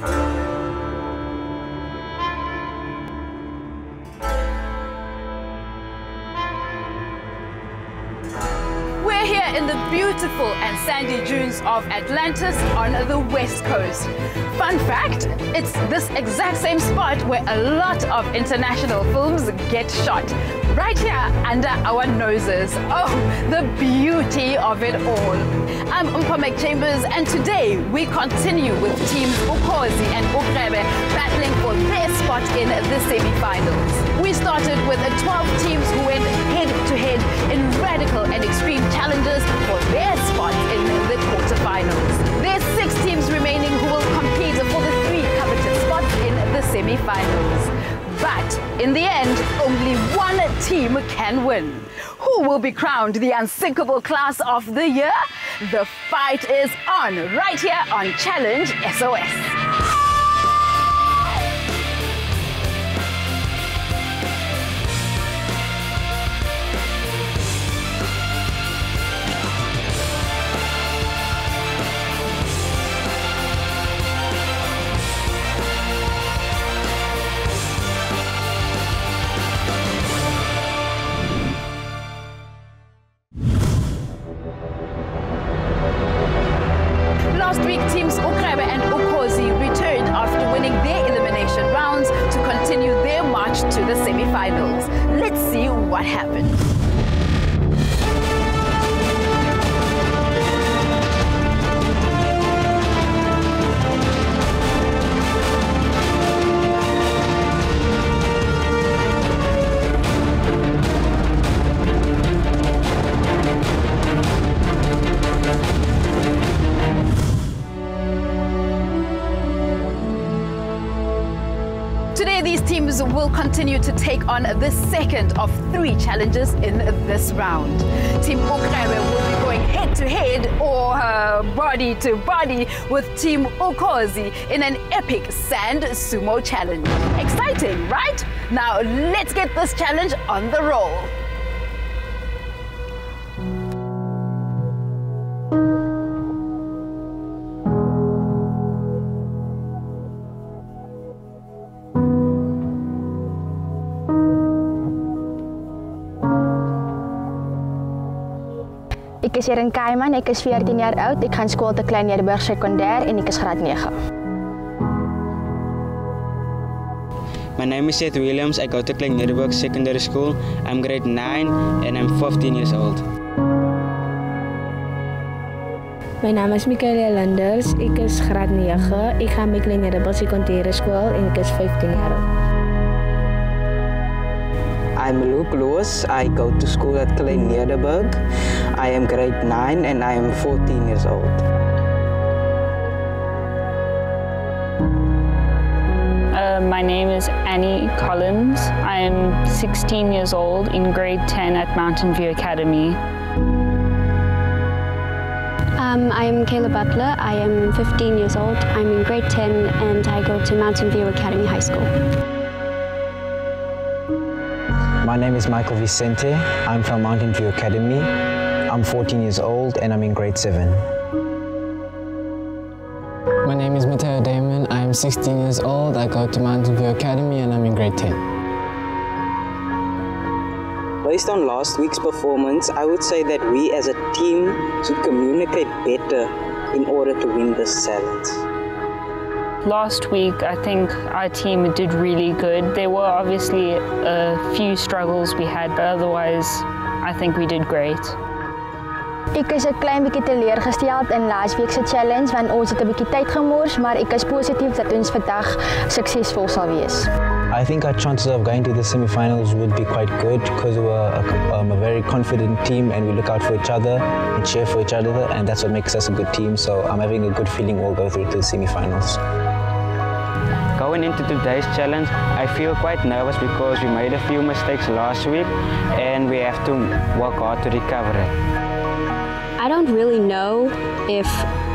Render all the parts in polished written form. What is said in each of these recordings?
We're here in the beautiful and sandy dunes of Atlantis on the west coast. Fun fact, it's this exact same spot where a lot of international films get shot. Right here under our noses. Oh, the beauty of it all. I'm Chambers, and today we continue with teams Ukhozi and Ukrebe battling for their spot in the semi-finals. We started with 12 teams who went head-to-head in radical and extreme challenges for their spot in the quarterfinals. There's 6 teams remaining who will compete for the 3 coveted spots in the semi-finals. But in the end, only one team can win. Who will be crowned the unsinkable class of the year? The fight is on right here on Challenge SOS. Last week, teams Ukrebe and Ukhozi returned after winning their elimination rounds to continue their march to the semi-finals. Let's see what happened. Today, these teams will continue to take on the second of 3 challenges in this round. Team Ukrebe will be going head-to-head or body-to-body with Team Ukhozi in an epic sand sumo challenge. Exciting, right? Now, let's get this challenge on the roll. Ek is Erin Kaiman, ek is 14 jaar oud, ek gaan skool te Klein Nederburg Sekondêr en ek is graad 9. My name is Seth Williams, I go to Klein Nederburg Secondary School. I'm grade 9 and I'm 15 years old. My naam is Michaela Landers, ek is graad 9, ek gaan by Klein Nederburg Sekondêre Skool en ek is 15 jaar oud. I'm Luke Lewis. I go to school at Klein Nederburg. I am grade 9 and I am 14 years old. My name is Annie Collins. I am 16 years old in grade 10 at Mountain View Academy. I am Kayla Butler. I am 15 years old. I'm in grade 10 and I go to Mountain View Academy High School. My name is Michael Vicente. I'm from Mountain View Academy. I'm 14 years old and I'm in grade 7. My name is Matteo Damon. I'm 16 years old. I go to Mountain View Academy and I'm in grade 10. Based on last week's performance, I would say that we as a team should communicate better in order to win this challenge. Last week, I think our team did really good. There were obviously a few struggles we had, but otherwise, I think we did great. Ek is 'n klein bietjie teleurgesteld in laasweek se challenge want ons het 'n bietjie tyd gemors, maar ek is positief dat ons vandag suksesvol sal wees. I think our chances of going to the semi-finals would be quite good because we're a very confident team and we look out for each other and cheer for each other, and that's what makes us a good team. So I'm having a good feeling we'll go through to the semi-finals. Going into today's challenge, I feel quite nervous because we made a few mistakes last week and we have to work hard to recover it. I don't really know if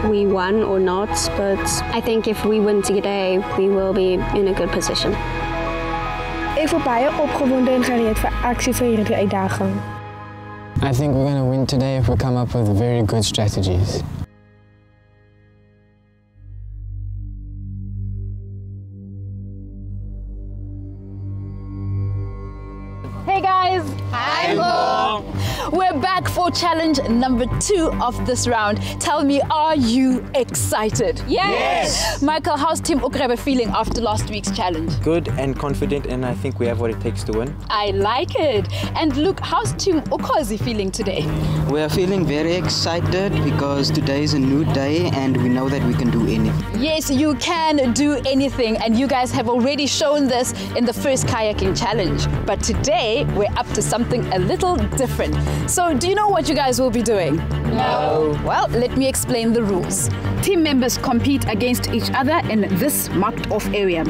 we won or not, but I think if we win today, we will be in a good position. Ek voel baie opgewonde en gereed vir aksie vir hierdie uitdaging. I think we're going to win today if we come up with very good strategies. Hi, Mom. We're back for challenge number 2 of this round. Tell me, are you excited? Yes! Michael, how's Team Ukrebe feeling after last week's challenge? Good and confident, and I think we have what it takes to win. I like it. And Luke, how's Team Ukhozi feeling today? We are feeling very excited because today is a new day and we know that we can do anything. Yes, you can do anything, and you guys have already shown this in the first kayaking challenge. But today, we're up to something a little different. So, do you know what you guys will be doing? No. Well, let me explain the rules. Team members compete against each other in this marked off area.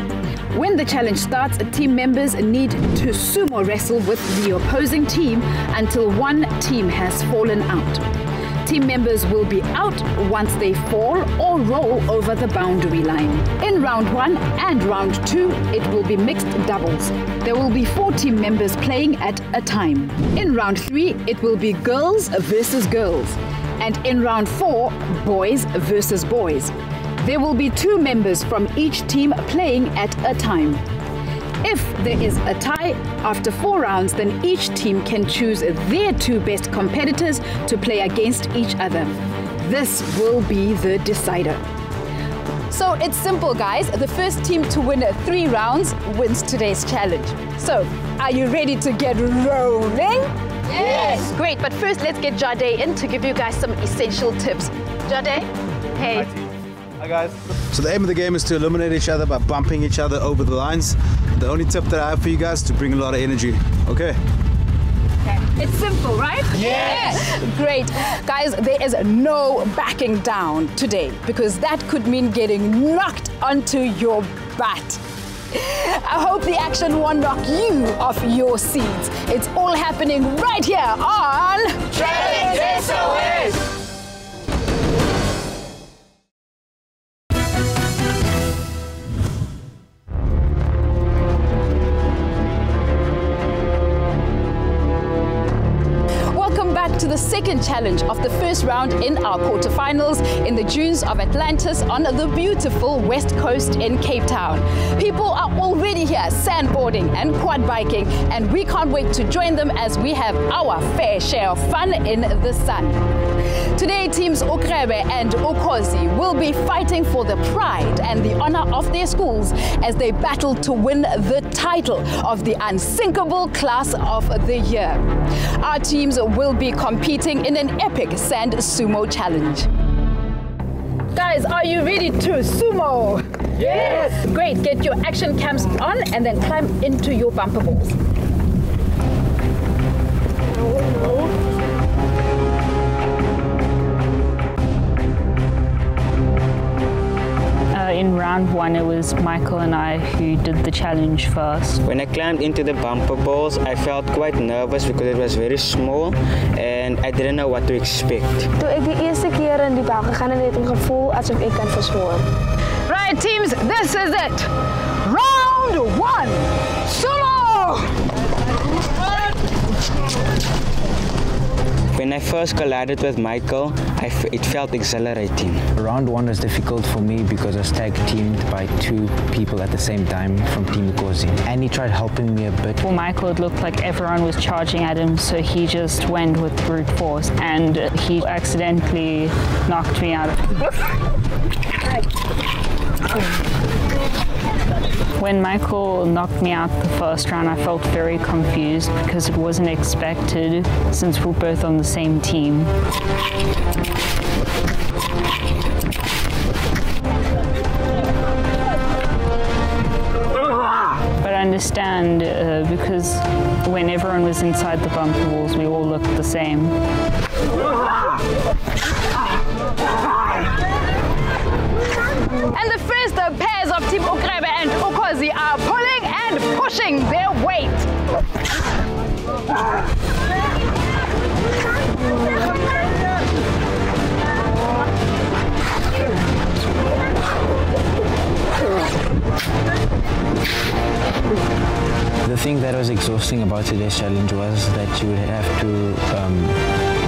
When the challenge starts, team members need to sumo wrestle with the opposing team until one team has fallen out. Team members will be out once they fall or roll over the boundary line. In round 1 and round 2, it will be mixed doubles. There will be 4 team members playing at a time. In round 3, it will be girls versus girls. And in round 4, boys versus boys. There will be 2 members from each team playing at a time. If there is a tie after 4 rounds, then each team can choose their 2 best competitors to play against each other. This will be the decider. So it's simple, guys. The first team to win 3 rounds wins today's challenge. So, are you ready to get rolling? Yes! Great, but first let's get Jade in to give you guys some essential tips. Jade, hey. Hi guys. So the aim of the game is to eliminate each other by bumping each other over the lines. The only tip that I have for you guys is to bring a lot of energy. Okay? It's simple, right? Yes! Great. Guys, there is no backing down today because that could mean getting knocked onto your butt. I hope the action won't knock you off your seats. It's all happening right here on Challenge SOS! To the second challenge of the first round in our quarterfinals in the dunes of Atlantis on the beautiful west coast in Cape Town. People are already here sandboarding and quad biking, and we can't wait to join them as we have our fair share of fun in the sun. Today, teams Ukrebe and Ukhozi will be fighting for the pride and the honor of their schools as they battle to win the title of the unsinkable class of the year. Our teams will be competing in an epic sand sumo challenge. Guys, are you ready to sumo? Yes! Great, get your action cams on and then climb into your bumper balls. In round 1, it was Michael and I who did the challenge first. When I climbed into the bumper balls, I felt quite nervous because it was very small and I didn't know what to expect. Toe ek die eerste keer in die bal gegaan het, 'n gevoel asof ek kan versmoor. Right, teams, this is it. Round 1, sumo! When I first collided with Michael, it felt exhilarating. Round 1 was difficult for me because I was tag teamed by 2 people at the same time from Team Ukhozi. And he tried helping me a bit. For Michael, it looked like everyone was charging at him, so he just went with brute force, and he accidentally knocked me out. When Michael knocked me out the first round, I felt very confused because it wasn't expected since we're both on the same team. But I understand because when everyone was inside the bumper walls, we all looked the same. And the first pairs of Team Ukrebe and Ukhozi are pulling and pushing their weight. The thing that was exhausting about today's challenge was that you would have to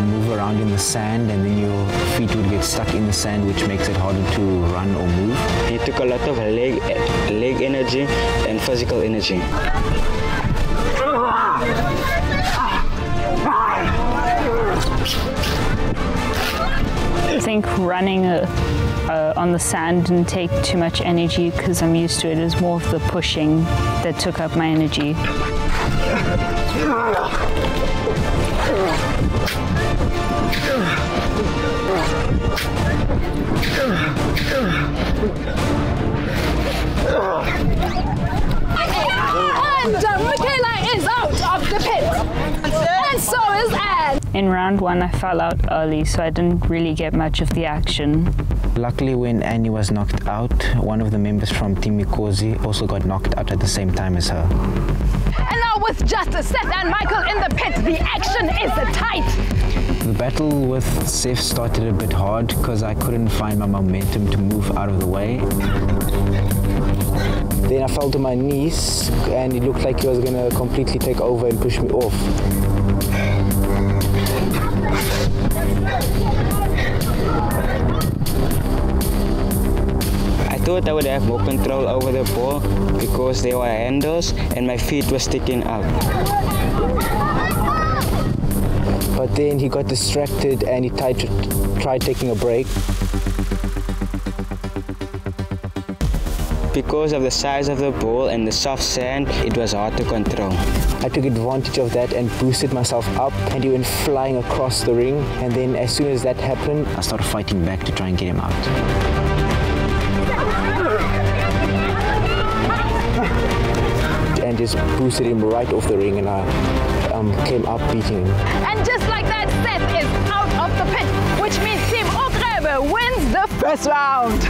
move around in the sand, and then your feet would get stuck in the sand, which makes it harder to run or move. It took a lot of leg energy and physical energy. I think running on the sand didn't take too much energy because I'm used to it. It was more of the pushing that took up my energy. And Michaela is out of the pit. And so is Anne. In round one, I fell out early, so I didn't really get much of the action. Luckily, when Annie was knocked out, one of the members from Team Ukhozi also got knocked out at the same time as her. And now with just Seth and Michael in the pit, the action is tight. The battle with Seth started a bit hard because I couldn't find my momentum to move out of the way. Then I fell to my knees and it looked like he was going to completely take over and push me off. I thought I would have more control over the ball because there were handles and my feet were sticking out. But then he got distracted and he tried taking a break. Because of the size of the ball and the soft sand, it was hard to control. I took advantage of that and boosted myself up and he went flying across the ring. And then as soon as that happened, I started fighting back to try and get him out. And just boosted him right off the ring and I came up beating him. And just like that, Seth is out of the pit, which means Team Ukrebe wins the first round.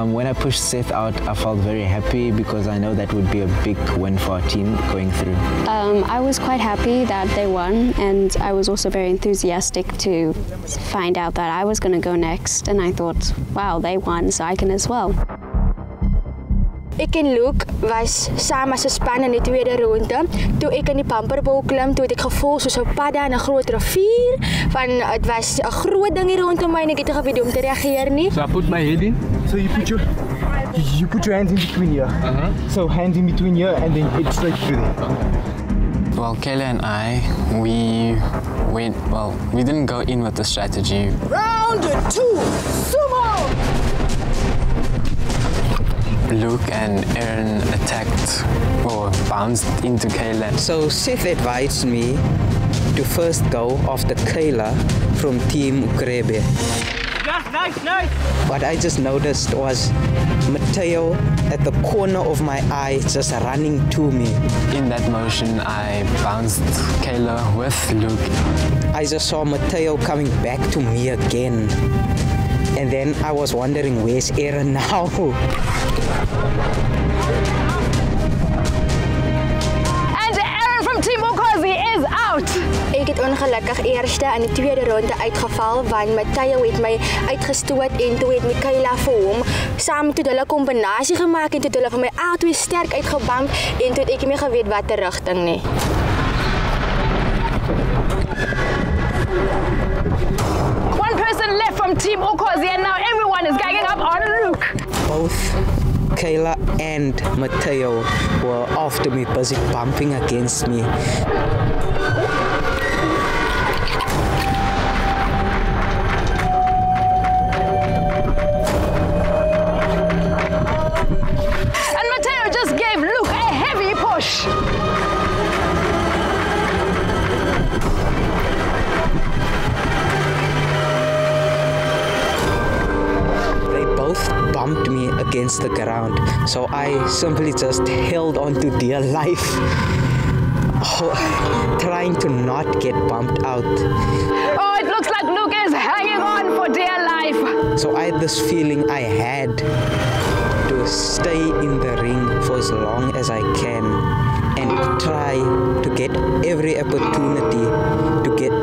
When I pushed Seth out, I felt very happy because I know that would be a big win for our team going through. I was quite happy that they won, and I was also very enthusiastic to find out that I was going to go next, and I thought, wow, they won, so I can as well. Ek en Luke was saam as 'n span in die tweede ronde. Toe ek in die bumperbol klim, toe het ek gevoel soos 'n padda in 'n groot rivier. Van dit was 'n groot ding hier rondom my en ek het nie geweet hoe om te reageer nie. So I put my head in. So you put your hands in between here. So hands in between here and then head straight through there. Well, Kayla and I, we didn't go in with the strategy. Round 2, sumo! Luke and Aaron attacked or bounced into Kayla. So Seth advised me to first go after Kayla from Team Ukrebe. Nice. What I just noticed was Mateo at the corner of my eye just running to me. In that motion, I bounced Kayla with Luke. I just saw Mateo coming back to me again. And then I was wondering, where's Aaron now? And Aaron from Team Ukhozi is out! Ek het ongelukkig eerste in die tweede ronde uitgeval want Mateo het my uitgestoot en toe het Michaela vir hom saam toe hulle kombinasie gemaak en toe hulle vir my albei sterk uitgebamp en toe het ek nie meer geweet watter rigting nie. One person left from Team Ukhozi and now everyone is ganging up on Luke. Both Kayla and Mateo were after me, busy bumping against me. And Mateo just gave Luke a heavy push. They both bumped me against the ground, so I simply just held on to dear life, trying to not get bumped out. Oh, it looks like Luke is hanging on for dear life. So I had this feeling I had to stay in the ring for as long as I can and try to get every opportunity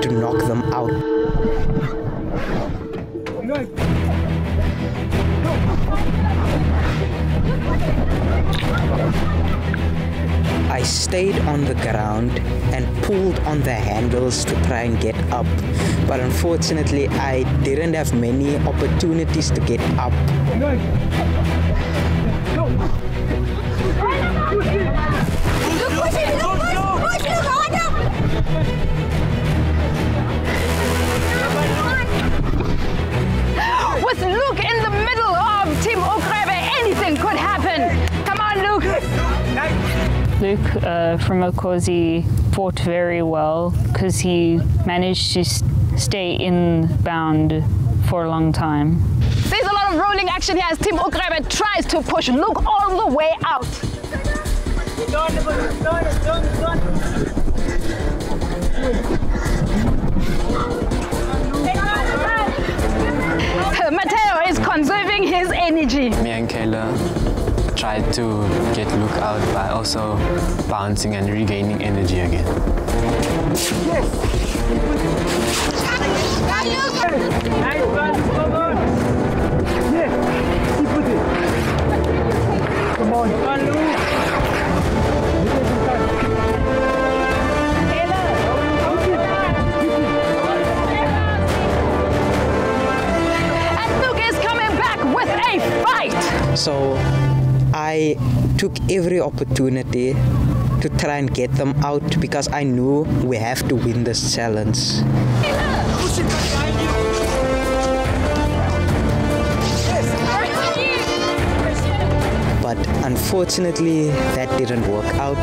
to knock them out. I stayed on the ground and pulled on the handles to try and get up, but unfortunately I didn't have many opportunities to get up. Luke from Ukhozi fought very well because he managed to stay inbound for a long time. There's a lot of rolling action here as Team Ukrebe tries to push Luke all the way out. Mateo is conserving his energy. Me and Kayla tried to get Luke out by also bouncing and regaining energy again. Yes! Nice one, come on! Yes! Keep with it! Come on! Come on, Luke! And Luke is coming back with a fight! So I took every opportunity to try and get them out because I knew we have to win this challenge. But unfortunately, that didn't work out.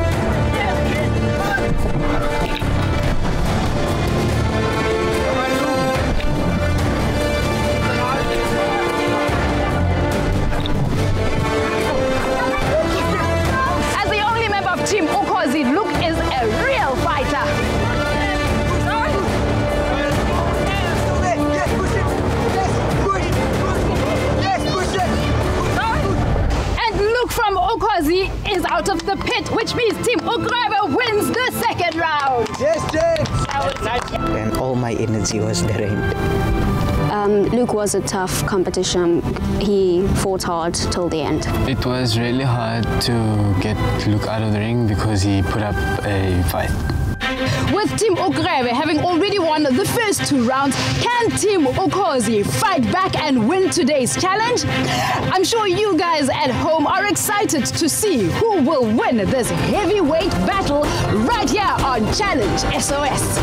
As the only member of Team Ukhozi, Luke is a real fighter. And Luke from Ukhozi is out of the pit, which means Team Ukrebe wins the second round. Yes, James! And all my energy was drained. Luke was a tough competition. He fought hard till the end. It was really hard to get Luke out of the ring because he put up a fight. With Team Ukrebe having already won the first 2 rounds, can Team Ukhozi fight back and win today's challenge? I'm sure you guys at home are excited to see who will win this heavyweight battle right here on Challenge SOS.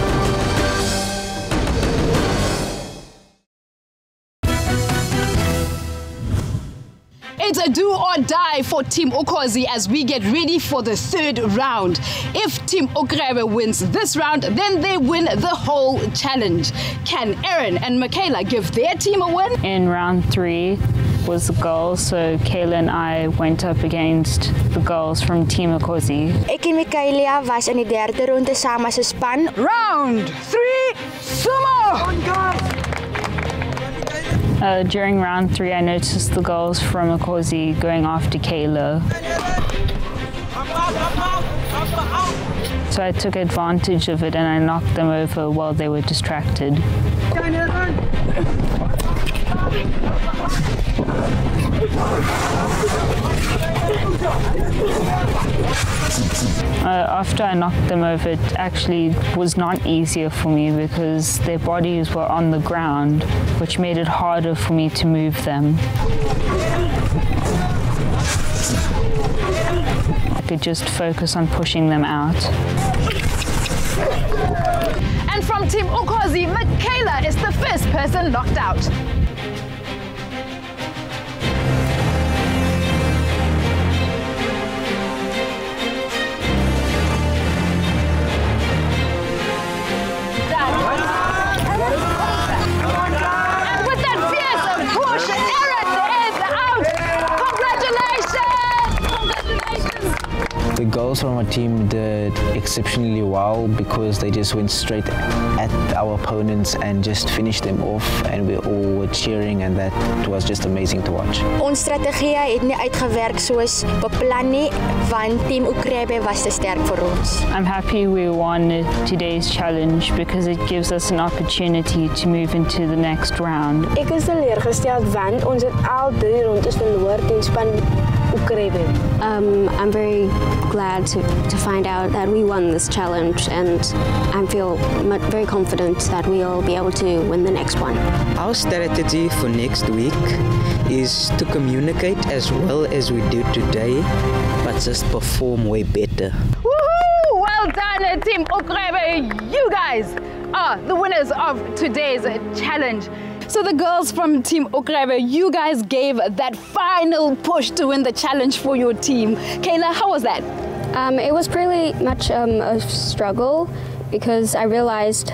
It's a do or die for Team Ukhozi as we get ready for the 3rd round. If Team Ukrebe wins this round, then they win the whole challenge. Can Aaron and Michaela give their team a win? In round 3 was the girls, so Kayla and I went up against the girls from Team Ukhozi. Ek en Michaela was in die 3de ronde saam as 'n span. Round 3, sumo! During round 3, I noticed the girls from Ukhozi going after Kayla. So I took advantage of it and I knocked them over while they were distracted. After I knocked them over, it actually was not easier for me because their bodies were on the ground, which made it harder for me to move them. I could just focus on pushing them out. And from Team Ukhozi, Michaela is the first person knocked out. The girls from our team did exceptionally well because they just went straight at our opponents and just finished them off, and we all were cheering, and that was just amazing to watch. Ons strategie het nie uitgewerk soos beplan nie, want Team Ukrebe was te sterk vir ons. I'm happy we won today's challenge because it gives us an opportunity to move into the next round. Ek is teleurgesteld want ons het al 3 rondes verloor teen span Ukrebe. I'm very glad to find out that we won this challenge, and I feel very confident that we'll be able to win the next one. Our strategy for next week is to communicate as well as we do today, but just perform way better. Woohoo! Well done, Team Ukrebe. You guys are the winners of today's challenge. So the girls from Team Ukrebe, you guys gave that final push to win the challenge for your team. Kayla, how was that? It was pretty much a struggle because I realized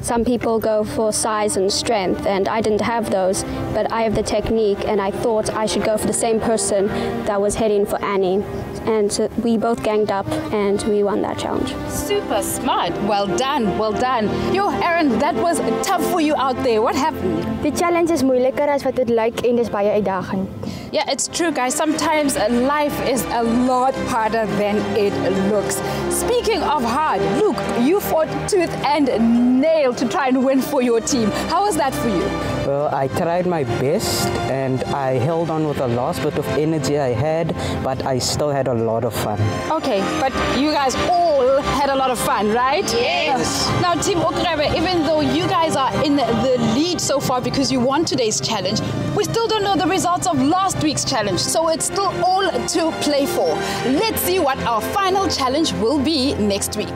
some people go for size and strength, and I didn't have those, but I have the technique, and I thought I should go for the same person that was heading for Annie. And so we both ganged up and we won that challenge. Super smart. Well done, well done. Yo, Aaron, that was tough for you out there. What happened? Die challenge is moeiliker as wat dit lyk en dis baie uitdagend. Yeah, it's true, guys. Sometimes life is a lot harder than it looks. Speaking of hard, Luke, you fought tooth and nail to try and win for your team. How was that for you? Well, I tried my best and I held on with the last bit of energy I had, but I still had a lot of fun. Okay, but you guys all had a lot of fun, right? Yes. Now, Team Ukrebe, even though you guys are in the lead so far because you won today's challenge, we still don't know the results of last week's challenge, so it's still all to play for. Let's see what our final challenge will be next week.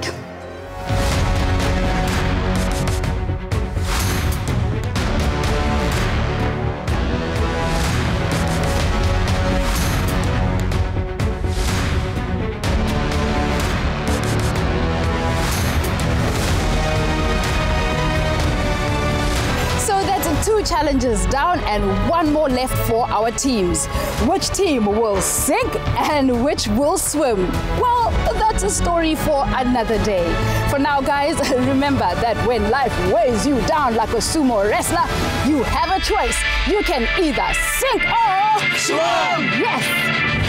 Two challenges down and one more left for our teams. Which team will sink and which will swim? Well, that's a story for another day. For now, guys, remember that when life weighs you down like a sumo wrestler, you have a choice. You can either sink or swim. Yes.